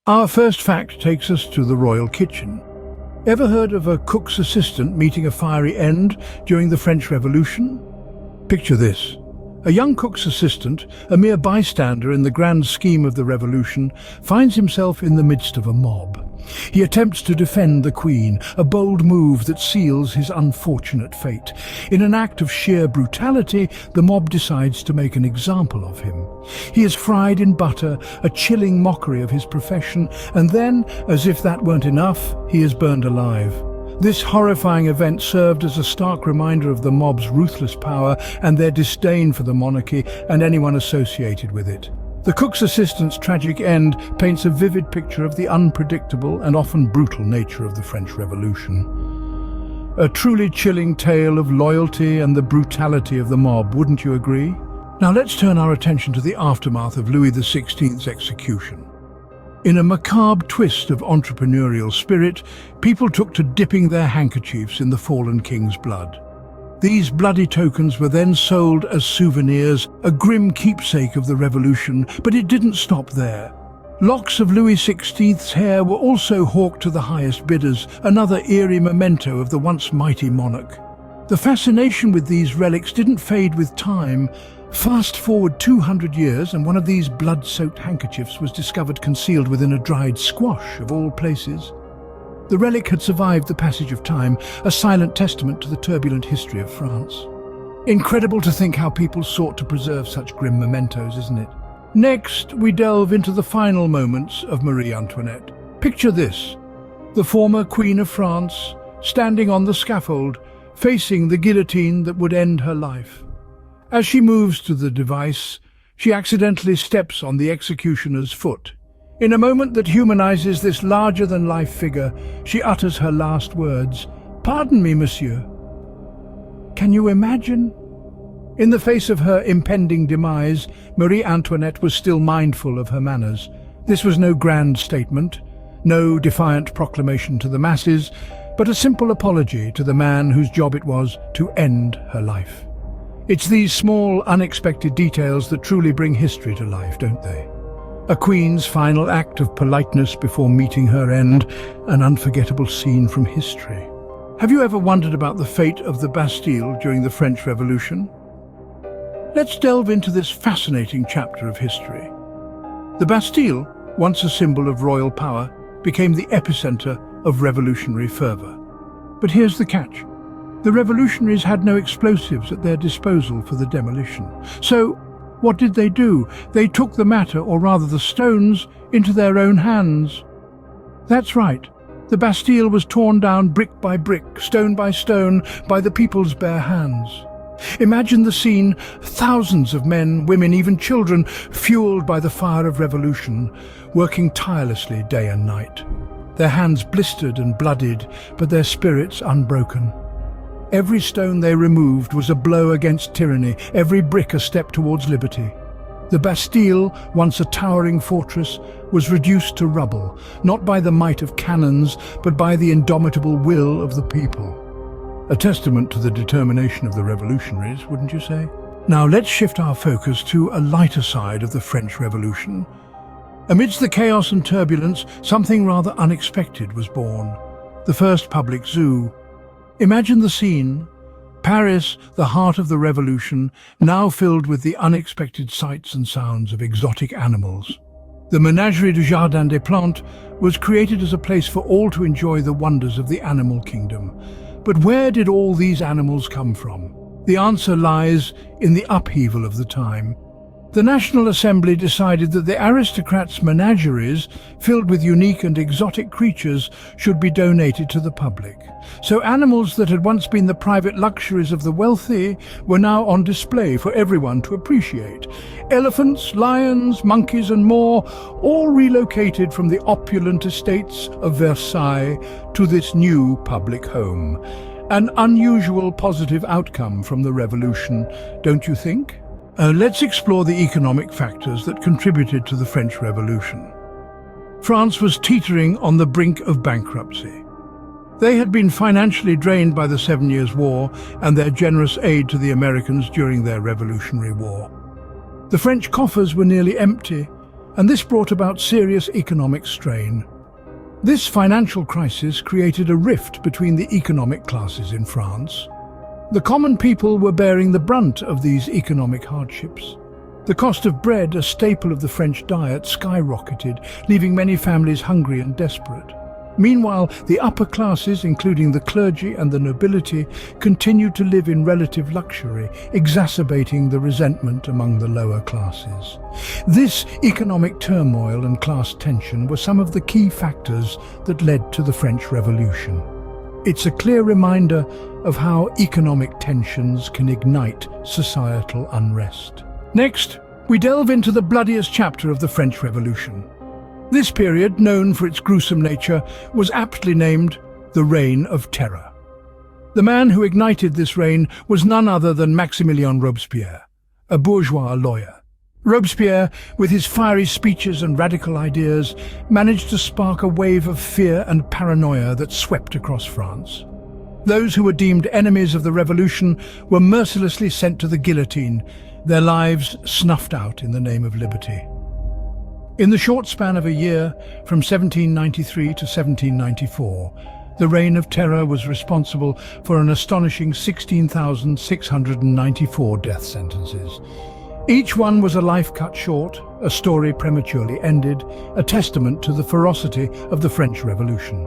Our first fact takes us to the royal kitchen. Ever heard of a cook's assistant meeting a fiery end during the French Revolution? Picture this. A young cook's assistant, a mere bystander in the grand scheme of the revolution, finds himself in the midst of a mob. He attempts to defend the Queen, a bold move that seals his unfortunate fate. In an act of sheer brutality, the mob decides to make an example of him. He is fried in butter, a chilling mockery of his profession, and then, as if that weren't enough, he is burned alive. This horrifying event served as a stark reminder of the mob's ruthless power and their disdain for the monarchy and anyone associated with it. The cook's assistant's tragic end paints a vivid picture of the unpredictable and often brutal nature of the French Revolution. A truly chilling tale of loyalty and the brutality of the mob, wouldn't you agree? Now let's turn our attention to the aftermath of Louis XVI's execution. In a macabre twist of entrepreneurial spirit, people took to dipping their handkerchiefs in the fallen king's blood. These bloody tokens were then sold as souvenirs, a grim keepsake of the revolution, but it didn't stop there. Locks of Louis XVI's hair were also hawked to the highest bidders, another eerie memento of the once mighty monarch. The fascination with these relics didn't fade with time. Fast forward 200 years and one of these blood-soaked handkerchiefs was discovered concealed within a dried squash of all places. The relic had survived the passage of time, a silent testament to the turbulent history of France. Incredible to think how people sought to preserve such grim mementos, isn't it? Next, we delve into the final moments of Marie Antoinette. Picture this: the former Queen of France, standing on the scaffold, facing the guillotine that would end her life. As she moves to the device, she accidentally steps on the executioner's foot. In a moment that humanizes this larger-than-life figure, she utters her last words, "Pardon me, monsieur." Can you imagine? In the face of her impending demise, Marie Antoinette was still mindful of her manners. This was no grand statement, no defiant proclamation to the masses, but a simple apology to the man whose job it was to end her life. It's these small, unexpected details that truly bring history to life, don't they? A queen's final act of politeness before meeting her end, an unforgettable scene from history. Have you ever wondered about the fate of the Bastille during the French Revolution? Let's delve into this fascinating chapter of history. The Bastille, once a symbol of royal power, became the epicenter of revolutionary fervor. But here's the catch. The revolutionaries had no explosives at their disposal for the demolition. So, what did they do? They took the matter, or rather the stones, into their own hands. That's right. The Bastille was torn down brick by brick, stone by stone, by the people's bare hands. Imagine the scene: thousands of men, women, even children, fueled by the fire of revolution, working tirelessly day and night. Their hands blistered and bloodied, but their spirits unbroken. Every stone they removed was a blow against tyranny, every brick a step towards liberty. The Bastille, once a towering fortress, was reduced to rubble, not by the might of cannons, but by the indomitable will of the people. A testament to the determination of the revolutionaries, wouldn't you say? Now let's shift our focus to a lighter side of the French Revolution. Amidst the chaos and turbulence, something rather unexpected was born: the first public zoo. Imagine the scene: Paris, the heart of the revolution, now filled with the unexpected sights and sounds of exotic animals. The Menagerie du Jardin des Plantes was created as a place for all to enjoy the wonders of the animal kingdom. But where did all these animals come from? The answer lies in the upheaval of the time. The National Assembly decided that the aristocrats' menageries, filled with unique and exotic creatures, should be donated to the public. So animals that had once been the private luxuries of the wealthy were now on display for everyone to appreciate. Elephants, lions, monkeys and more, all relocated from the opulent estates of Versailles to this new public home. An unusual positive outcome from the revolution, don't you think? Let's explore the economic factors that contributed to the French Revolution. France was teetering on the brink of bankruptcy. They had been financially drained by the 7 Years' War and their generous aid to the Americans during their Revolutionary War. The French coffers were nearly empty, and this brought about serious economic strain. This financial crisis created a rift between the economic classes in France. The common people were bearing the brunt of these economic hardships. The cost of bread, a staple of the French diet, skyrocketed, leaving many families hungry and desperate. Meanwhile, the upper classes, including the clergy and the nobility, continued to live in relative luxury, exacerbating the resentment among the lower classes. This economic turmoil and class tension were some of the key factors that led to the French Revolution. It's a clear reminder of how economic tensions can ignite societal unrest. Next, we delve into the bloodiest chapter of the French Revolution. This period, known for its gruesome nature, was aptly named the Reign of Terror. The man who ignited this reign was none other than Maximilien Robespierre, a bourgeois lawyer. Robespierre, with his fiery speeches and radical ideas, managed to spark a wave of fear and paranoia that swept across France. Those who were deemed enemies of the revolution were mercilessly sent to the guillotine, their lives snuffed out in the name of liberty. In the short span of a year, from 1793 to 1794, the Reign of Terror was responsible for an astonishing 16,694 death sentences. Each one was a life cut short, a story prematurely ended, a testament to the ferocity of the French Revolution.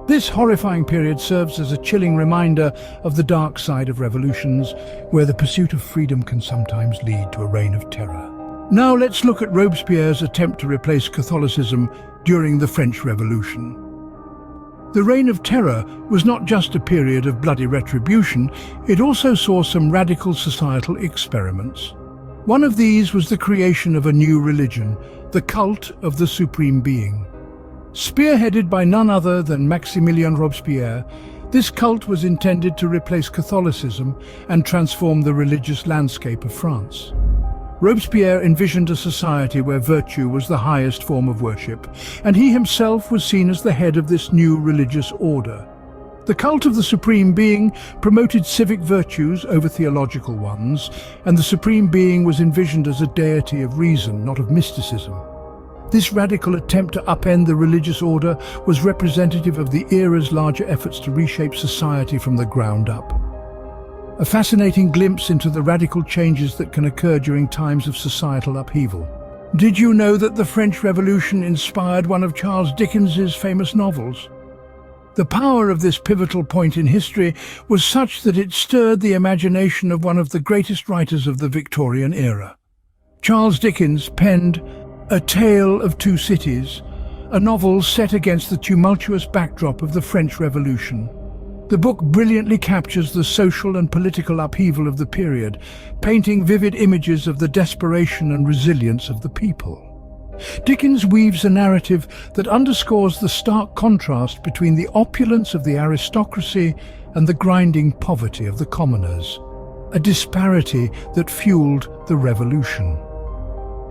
This horrifying period serves as a chilling reminder of the dark side of revolutions, where the pursuit of freedom can sometimes lead to a reign of terror. Now let's look at Robespierre's attempt to replace Catholicism during the French Revolution. The Reign of Terror was not just a period of bloody retribution, it also saw some radical societal experiments. One of these was the creation of a new religion, the cult of the Supreme Being. Spearheaded by none other than Maximilien Robespierre, this cult was intended to replace Catholicism and transform the religious landscape of France. Robespierre envisioned a society where virtue was the highest form of worship, and he himself was seen as the head of this new religious order. The cult of the Supreme Being promoted civic virtues over theological ones, and the Supreme Being was envisioned as a deity of reason, not of mysticism. This radical attempt to upend the religious order was representative of the era's larger efforts to reshape society from the ground up. A fascinating glimpse into the radical changes that can occur during times of societal upheaval. Did you know that the French Revolution inspired one of Charles Dickens's famous novels? The power of this pivotal point in history was such that it stirred the imagination of one of the greatest writers of the Victorian era. Charles Dickens penned A Tale of Two Cities, a novel set against the tumultuous backdrop of the French Revolution. The book brilliantly captures the social and political upheaval of the period, painting vivid images of the desperation and resilience of the people. Dickens weaves a narrative that underscores the stark contrast between the opulence of the aristocracy and the grinding poverty of the commoners, a disparity that fueled the revolution.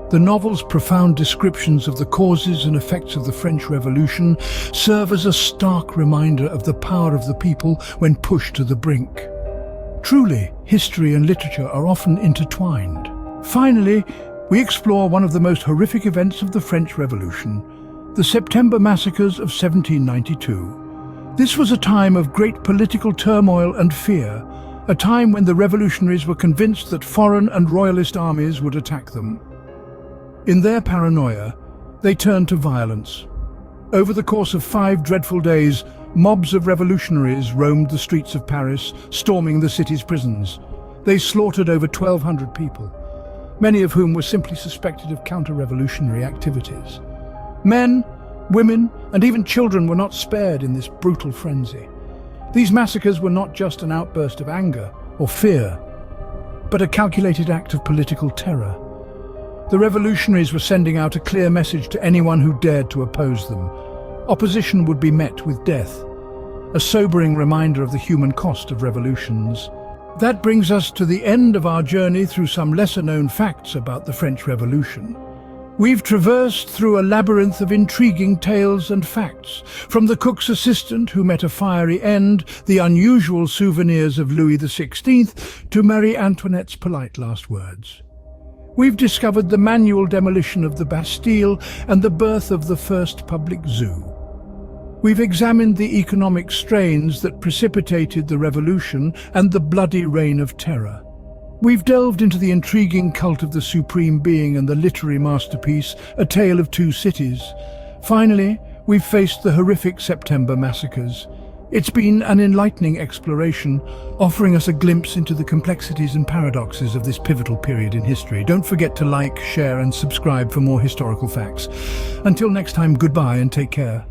The novel's profound descriptions of the causes and effects of the French Revolution serve as a stark reminder of the power of the people when pushed to the brink. Truly, history and literature are often intertwined. Finally, we explore one of the most horrific events of the French Revolution, the September massacres of 1792. This was a time of great political turmoil and fear, a time when the revolutionaries were convinced that foreign and royalist armies would attack them. In their paranoia, they turned to violence. Over the course of 5 dreadful days, mobs of revolutionaries roamed the streets of Paris, storming the city's prisons. They slaughtered over 1,200 people, many of whom were simply suspected of counter-revolutionary activities. Men, women, and even children were not spared in this brutal frenzy. These massacres were not just an outburst of anger or fear, but a calculated act of political terror. The revolutionaries were sending out a clear message to anyone who dared to oppose them. Opposition would be met with death, a sobering reminder of the human cost of revolutions. That brings us to the end of our journey through some lesser-known facts about the French Revolution. We've traversed through a labyrinth of intriguing tales and facts, from the cook's assistant who met a fiery end, the unusual souvenirs of Louis XVI, to Marie Antoinette's polite last words. We've discovered the manual demolition of the Bastille and the birth of the first public zoo. We've examined the economic strains that precipitated the revolution and the bloody reign of terror. We've delved into the intriguing cult of the supreme being and the literary masterpiece, A Tale of Two Cities. Finally, we've faced the horrific September massacres. It's been an enlightening exploration, offering us a glimpse into the complexities and paradoxes of this pivotal period in history. Don't forget to like, share, and subscribe for more historical facts. Until next time, goodbye and take care.